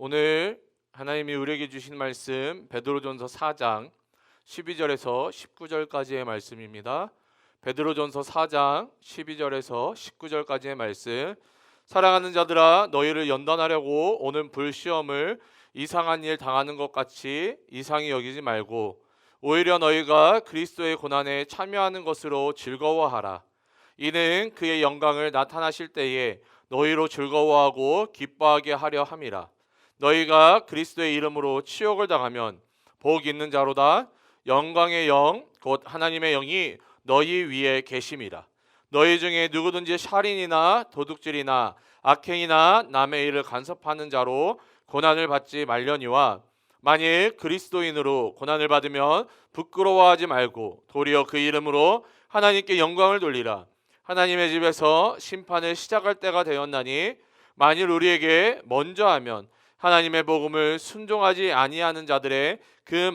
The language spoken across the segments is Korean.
오늘 하나님이 우리에게 주신 말씀 베드로전서 4장 12절에서 19절까지의 말씀입니다. 베드로전서 4장 12절에서 19절까지의 말씀. 사랑하는 자들아, 너희를 연단하려고 오는 불시험을 이상한 일 당하는 것 같이 이상히 여기지 말고 오히려 너희가 그리스도의 고난에 참여하는 것으로 즐거워하라. 이는 그의 영광을 나타나실 때에 너희로 즐거워하고 기뻐하게 하려 함이라. 너희가 그리스도의 이름으로 치욕을 당하면 복 있는 자로다. 영광의 영 곧 하나님의 영이 너희 위에 계심이라. 너희 중에 누구든지 살인이나 도둑질이나 악행이나 남의 일을 간섭하는 자로 고난을 받지 말려니와 만일 그리스도인으로 고난을 받으면 부끄러워하지 말고 도리어 그 이름으로 하나님께 영광을 돌리라. 하나님의 집에서 심판을 시작할 때가 되었나니 만일 우리에게 먼저 하면 하나님의 복음을 순종하지 아니하는 자들의 그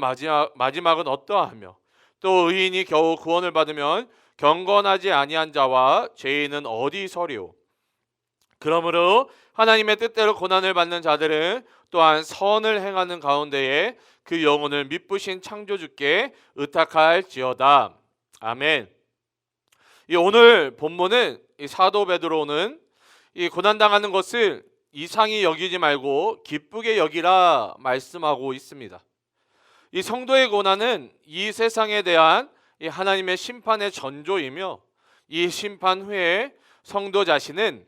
마지막은 어떠하며 또 의인이 겨우 구원을 받으면 경건하지 아니한 자와 죄인은 어디 서리오. 그러므로 하나님의 뜻대로 고난을 받는 자들은 또한 선을 행하는 가운데에 그 영혼을 미쁘신 창조주께 의탁할지어다. 아멘. 이 오늘 본문은 이 사도 베드로는 이 고난당하는 것을 이상히 여기지 말고 기쁘게 여기라 말씀하고 있습니다. 이 성도의 고난은 이 세상에 대한 이 하나님의 심판의 전조이며 이 심판 후에 성도 자신은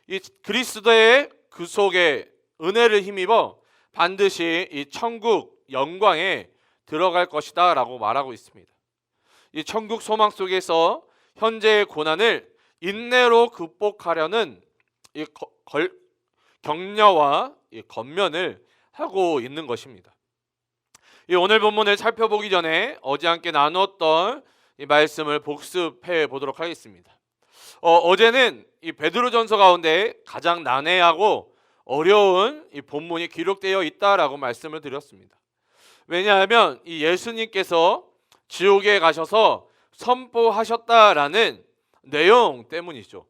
이 그리스도의 그 속에 은혜를 힘입어 반드시 이 천국 영광에 들어갈 것이다 라고 말하고 있습니다. 이 천국 소망 속에서 현재의 고난을 인내로 극복하려는 이 격려와 이 권면을 하고 있는 것입니다. 이 오늘 본문을 살펴보기 전에 어제 함께 나누었던 이 말씀을 복습해 보도록 하겠습니다. 어제는 이 베드로전서 가운데 가장 난해하고 어려운 이 본문이 기록되어 있다라고 말씀을 드렸습니다. 왜냐하면 이 예수님께서 지옥에 가셔서 선포하셨다라는 내용 때문이죠.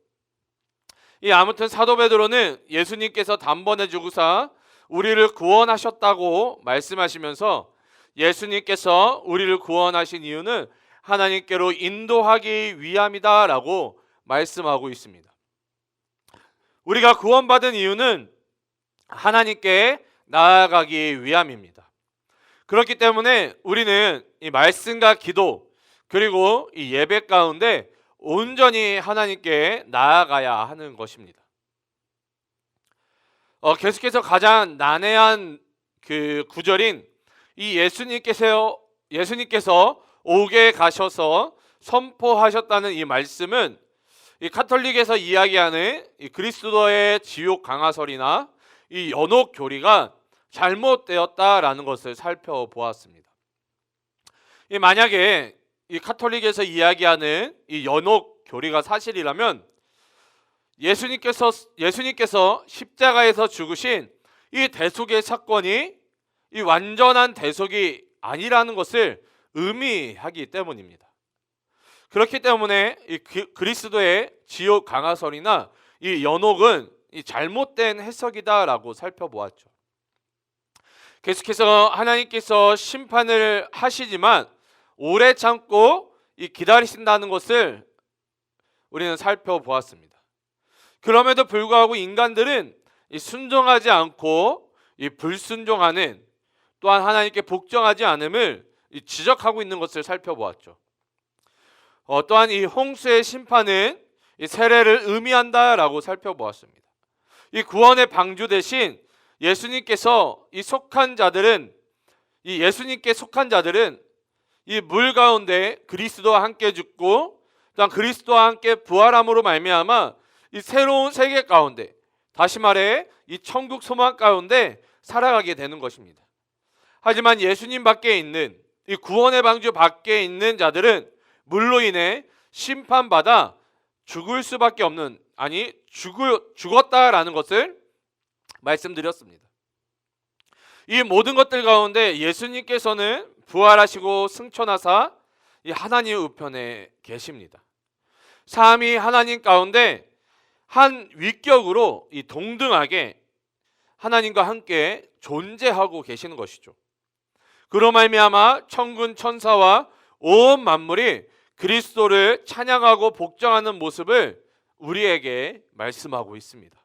아무튼 사도 베드로는 예수님께서 단번에 주구사 우리를 구원하셨다고 말씀하시면서 예수님께서 우리를 구원하신 이유는 하나님께로 인도하기 위함이다라고 말씀하고 있습니다. 우리가 구원받은 이유는 하나님께 나아가기 위함입니다. 그렇기 때문에 우리는 이 말씀과 기도 그리고 이 예배 가운데 온전히 하나님께 나아가야 하는 것입니다. 계속해서 가장 난해한 그 구절인 이 예수님께서 옥에 가셔서 선포하셨다는 이 말씀은 이 카톨릭에서 이야기하는 이 그리스도의 지옥 강화설이나 이 연옥 교리가 잘못되었다라는 것을 살펴보았습니다. 만약에 이 카톨릭에서 이야기하는 이 연옥 교리가 사실이라면 예수님께서 십자가에서 죽으신 이 대속의 사건이 이 완전한 대속이 아니라는 것을 의미하기 때문입니다. 그렇기 때문에 이 그리스도의 지옥 강화설이나 이 연옥은 이 잘못된 해석이다라고 살펴보았죠. 계속해서 하나님께서 심판을 하시지만 오래 참고 이 기다리신다는 것을 우리는 살펴보았습니다. 그럼에도 불구하고 인간들은 이 순종하지 않고 이 불순종하는 또한 하나님께 복종하지 않음을 지적하고 있는 것을 살펴보았죠. 또한 이 홍수의 심판은 이 세례를 의미한다라고 살펴보았습니다. 이 구원의 방주 대신 예수님께 속한 자들은 이 물 가운데 그리스도와 함께 죽고 또한 그리스도와 함께 부활함으로 말미암아 이 새로운 세계 가운데, 다시 말해 이 천국 소망 가운데 살아가게 되는 것입니다. 하지만 예수님 밖에 있는 이 구원의 방주 밖에 있는 자들은 물로 인해 심판받아 죽을 수밖에 없는, 죽었다라는 것을 말씀드렸습니다. 이 모든 것들 가운데 예수님께서는 부활하시고 승천하사 이 하나님의 우편에 계십니다. 삼위 하나님 가운데 한 위격으로 이 동등하게 하나님과 함께 존재하고 계시는 것이죠. 그로 말미암아 천군 천사와 온 만물이 그리스도를 찬양하고 복종하는 모습을 우리에게 말씀하고 있습니다.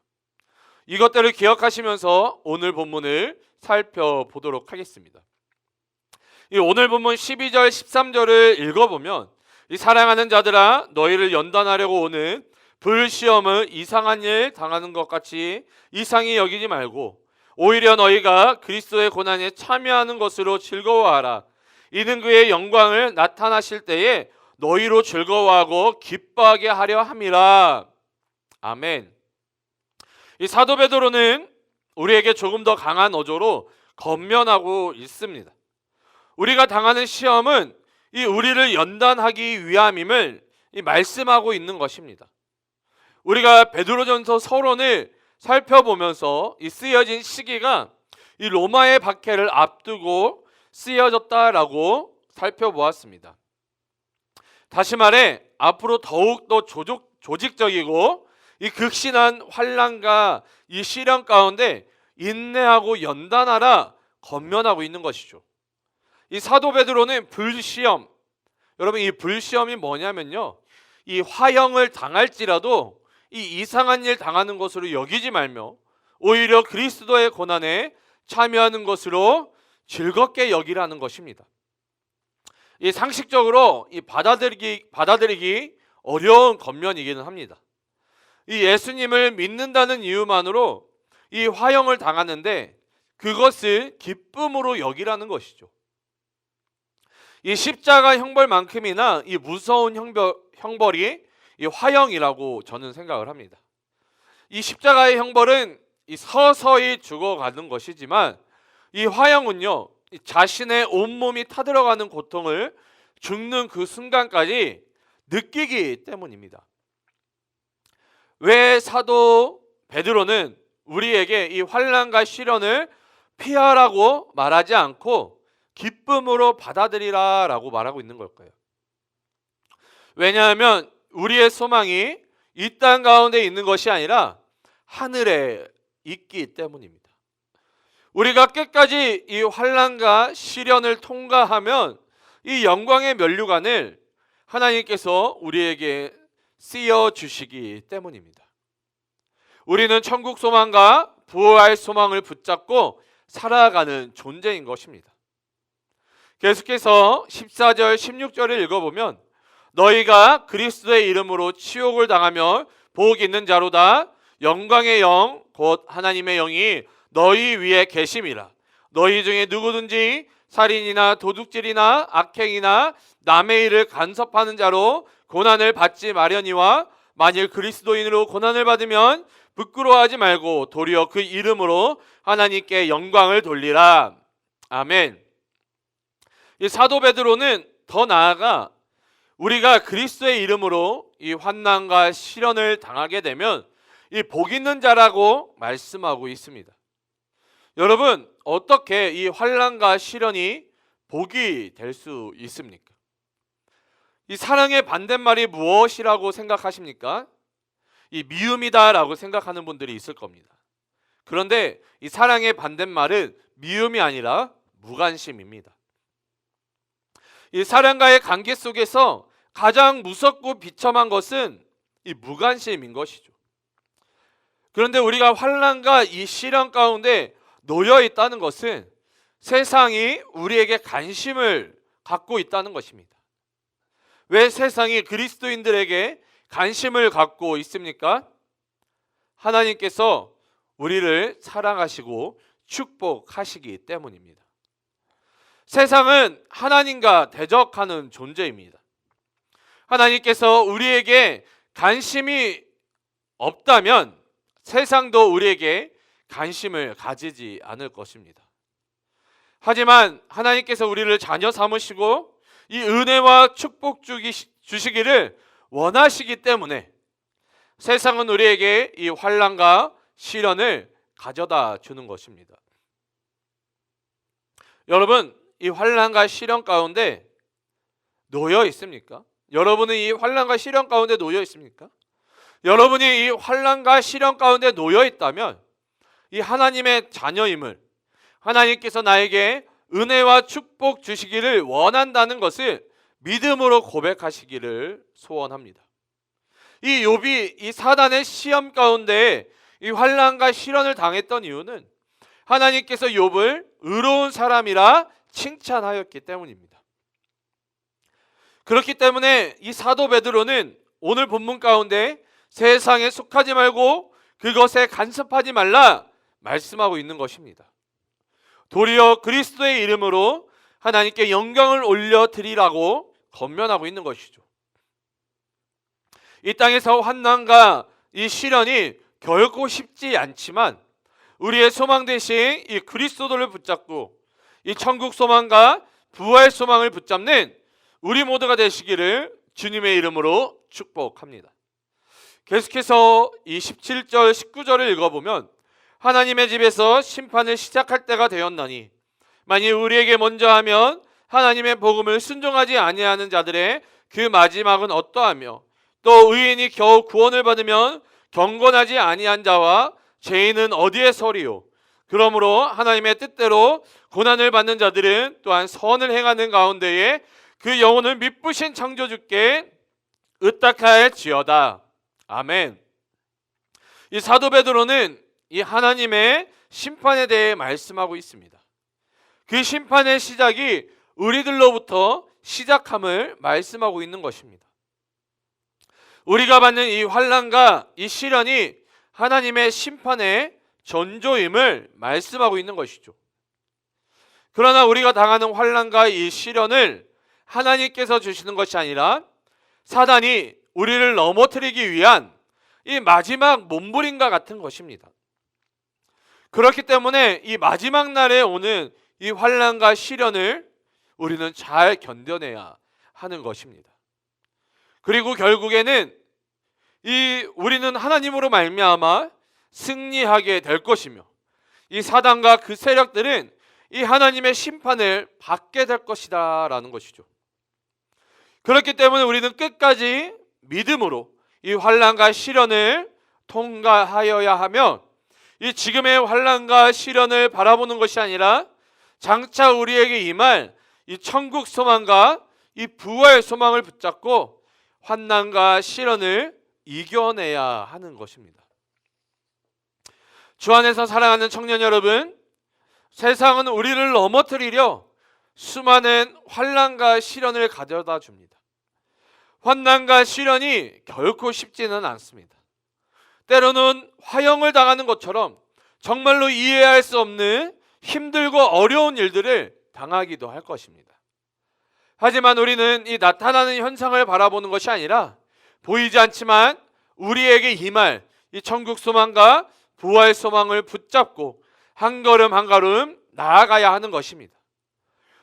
이것들을 기억하시면서 오늘 본문을 살펴보도록 하겠습니다. 이 오늘 본문 12절 13절을 읽어보면 이 사랑하는 자들아 너희를 연단하려고 오는 불시험을 이상한 일 당하는 것 같이 이상히 여기지 말고 오히려 너희가 그리스도의 고난에 참여하는 것으로 즐거워하라. 이는 그의 영광을 나타나실 때에 너희로 즐거워하고 기뻐하게 하려 함이라. 아멘. 이 사도 베드로는 우리에게 조금 더 강한 어조로 권면하고 있습니다. 우리가 당하는 시험은 이 우리를 연단하기 위함임을 말씀하고 있는 것입니다. 우리가 베드로전서 서론을 살펴보면서 이 쓰여진 시기가 이 로마의 박해를 앞두고 쓰여졌다라고 살펴보았습니다. 다시 말해 앞으로 더욱더 조직적이고 이 극심한 환난과 이 시련 가운데 인내하고 연단하라 권면하고 있는 것이죠. 이 사도 베드로는 불시험, 여러분 이 불시험이 뭐냐면요, 이 화형을 당할지라도 이 이상한 일 당하는 것으로 여기지 말며 오히려 그리스도의 고난에 참여하는 것으로 즐겁게 여기라는 것입니다. 이 상식적으로 이 받아들이기 어려운 권면이기는 합니다. 이 예수님을 믿는다는 이유만으로 이 화형을 당하는데 그것을 기쁨으로 여기라는 것이죠. 이 십자가 형벌만큼이나 이 무서운 형벌이 이 화형이라고 저는 생각을 합니다. 이 십자가의 형벌은 이 서서히 죽어가는 것이지만 이 화형은요, 자신의 온몸이 타들어가는 고통을 죽는 그 순간까지 느끼기 때문입니다. 왜 사도 베드로는 우리에게 이 환난과 시련을 피하라고 말하지 않고 기쁨으로 받아들이라라고 말하고 있는 걸까요? 왜냐하면 우리의 소망이 이 땅 가운데 있는 것이 아니라 하늘에 있기 때문입니다. 우리가 끝까지 이 환난과 시련을 통과하면 이 영광의 면류관을 하나님께서 우리에게 씌워 주시기 때문입니다. 우리는 천국 소망과 부활 소망을 붙잡고 살아가는 존재인 것입니다. 계속해서 14절 16절을 읽어보면 너희가 그리스도의 이름으로 치욕을 당하며 복 있는 자로다. 영광의 영 곧 하나님의 영이 너희 위에 계심이라. 너희 중에 누구든지 살인이나 도둑질이나 악행이나 남의 일을 간섭하는 자로 고난을 받지 마려니와 만일 그리스도인으로 고난을 받으면 부끄러워하지 말고 도리어 그 이름으로 하나님께 영광을 돌리라. 아멘. 이 사도 베드로는 더 나아가 우리가 그리스도의 이름으로 이 환난과 시련을 당하게 되면 이 복 있는 자라고 말씀하고 있습니다. 여러분, 어떻게 이 환난과 시련이 복이 될 수 있습니까? 이 사랑의 반대말이 무엇이라고 생각하십니까? 이 미움이다라고 생각하는 분들이 있을 겁니다. 그런데 이 사랑의 반대말은 미움이 아니라 무관심입니다. 이 사랑과의 관계 속에서 가장 무섭고 비참한 것은 이 무관심인 것이죠. 그런데 우리가 환난과 이 시련 가운데 놓여 있다는 것은 세상이 우리에게 관심을 갖고 있다는 것입니다. 왜 세상이 그리스도인들에게 관심을 갖고 있습니까? 하나님께서 우리를 사랑하시고 축복하시기 때문입니다. 세상은 하나님과 대적하는 존재입니다. 하나님께서 우리에게 관심이 없다면 세상도 우리에게 관심을 가지지 않을 것입니다. 하지만 하나님께서 우리를 자녀 삼으시고 이 은혜와 축복 주시기를 원하시기 때문에 세상은 우리에게 이 환난과 시련을 가져다 주는 것입니다. 여러분, 이 환난과 시련 가운데 놓여 있습니까? 여러분은 이 환난과 시련 가운데 놓여 있습니까? 여러분이 이 환난과 시련 가운데 놓여 있다면 이 하나님의 자녀임을, 하나님께서 나에게 은혜와 축복 주시기를 원한다는 것을 믿음으로 고백하시기를 소원합니다. 이 욥이 이 사단의 시험 가운데 이 환난과 시련을 당했던 이유는 하나님께서 욥을 의로운 사람이라 칭찬하였기 때문입니다. 그렇기 때문에 이 사도 베드로는 오늘 본문 가운데 세상에 속하지 말고 그것에 간섭하지 말라 말씀하고 있는 것입니다. 도리어 그리스도의 이름으로 하나님께 영광을 올려드리라고 권면하고 있는 것이죠. 이 땅에서 환난과 이 시련이 결코 쉽지 않지만 우리의 소망 대신 이 그리스도를 붙잡고 이 천국 소망과 부활 소망을 붙잡는 우리 모두가 되시기를 주님의 이름으로 축복합니다. 계속해서 이 17절 19절을 읽어보면 하나님의 집에서 심판을 시작할 때가 되었나니 만일 우리에게 먼저 하면 하나님의 복음을 순종하지 아니하는 자들의 그 마지막은 어떠하며 또 의인이 겨우 구원을 받으면 경건하지 아니한 자와 죄인은 어디에 서리요. 그러므로 하나님의 뜻대로 고난을 받는 자들은 또한 선을 행하는 가운데에 그 영혼을 미쁘신 창조주께 의탁하였지어다. 아멘. 이 사도 베드로는 이 하나님의 심판에 대해 말씀하고 있습니다. 그 심판의 시작이 우리들로부터 시작함을 말씀하고 있는 것입니다. 우리가 받는 이 환난과 이 시련이 하나님의 심판의 전조임을 말씀하고 있는 것이죠. 그러나 우리가 당하는 환난과 이 시련을 하나님께서 주시는 것이 아니라 사단이 우리를 넘어뜨리기 위한 이 마지막 몸부림과 같은 것입니다. 그렇기 때문에 이 마지막 날에 오는 이 환난과 시련을 우리는 잘 견뎌내야 하는 것입니다. 그리고 결국에는 우리는 하나님으로 말미암아 승리하게 될 것이며 이 사단과 그 세력들은 이 하나님의 심판을 받게 될 것이다 라는 것이죠. 그렇기 때문에 우리는 끝까지 믿음으로 이 환난과 시련을 통과하여야 하며 이 지금의 환난과 시련을 바라보는 것이 아니라 장차 우리에게 임할 이 천국 소망과 이 부활 소망을 붙잡고 환난과 시련을 이겨내야 하는 것입니다. 주 안에서 사랑하는 청년 여러분, 세상은 우리를 넘어뜨리려 수많은 환난과 시련을 가져다 줍니다. 환난과 시련이 결코 쉽지는 않습니다. 때로는 화형을 당하는 것처럼 정말로 이해할 수 없는 힘들고 어려운 일들을 당하기도 할 것입니다. 하지만 우리는 이 나타나는 현상을 바라보는 것이 아니라 보이지 않지만 우리에게 임할 이 천국 소망과 부활 소망을 붙잡고 한 걸음 한 걸음 나아가야 하는 것입니다.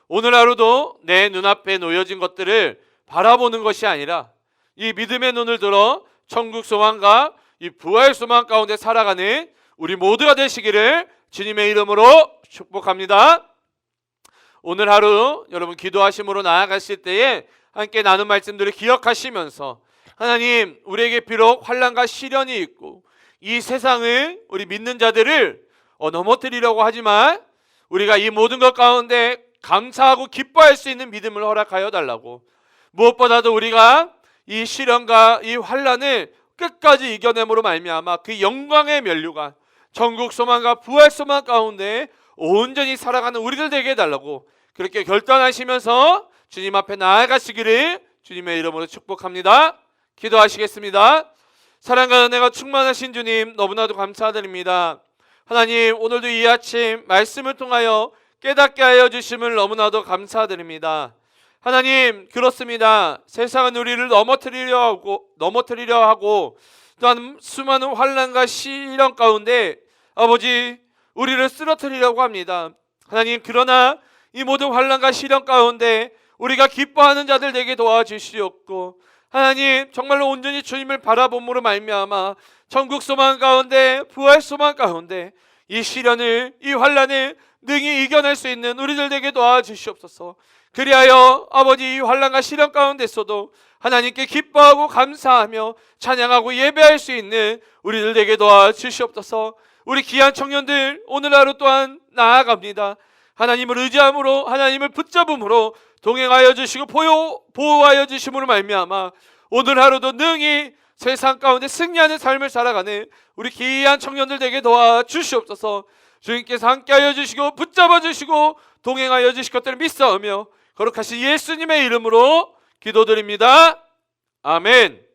오늘 하루도 내 눈앞에 놓여진 것들을 바라보는 것이 아니라 이 믿음의 눈을 들어 천국 소망과 이 부활 소망 가운데 살아가는 우리 모두가 되시기를 주님의 이름으로 축복합니다. 오늘 하루 여러분 기도하심으로 나아가실 때에 함께 나눈 말씀들을 기억하시면서 하나님, 우리에게 비록 환난과 시련이 있고 이 세상은 우리 믿는 자들을 넘어뜨리려고 하지만 우리가 이 모든 것 가운데 감사하고 기뻐할 수 있는 믿음을 허락하여 달라고, 무엇보다도 우리가 이 시련과 이 환난을 끝까지 이겨냄으로 말미암아 그 영광의 면류관, 천국 소망과 부활 소망 가운데 온전히 살아가는 우리들 되게 해달라고 그렇게 결단하시면서 주님 앞에 나아가시기를 주님의 이름으로 축복합니다. 기도하시겠습니다. 사랑과 은혜가 충만하신 주님, 너무나도 감사드립니다. 하나님, 오늘도 이 아침 말씀을 통하여 깨닫게 하여 주심을 너무나도 감사드립니다. 하나님, 그렇습니다. 세상은 우리를 넘어뜨리려 하고 또한 수많은 환난과 시련 가운데 아버지, 우리를 쓰러뜨리려고 합니다. 하나님, 그러나 이 모든 환난과 시련 가운데 우리가 기뻐하는 자들 되게 도와주시옵고, 하나님, 정말로 온전히 주님을 바라봄으로 말미암아 천국 소망 가운데 부활 소망 가운데 이 시련을, 이 환난을 능히 이겨낼 수 있는 우리들 되게 도와주시옵소서. 그리하여 아버지, 이 환난과 시련 가운데서도 하나님께 기뻐하고 감사하며 찬양하고 예배할 수 있는 우리들 되게 도와주시옵소서. 우리 귀한 청년들 오늘 하루 또한 나아갑니다. 하나님을 의지함으로, 하나님을 붙잡음으로 동행하여 주시고 보호하여 주심으로 말미암아 오늘 하루도 능히 세상 가운데 승리하는 삶을 살아가는 우리 귀한 청년들 되게 도와주시옵소서. 주님께서 함께하여 주시고 붙잡아 주시고 동행하여 주실 것들을 믿사오며 거룩하신 예수님의 이름으로 기도드립니다. 아멘.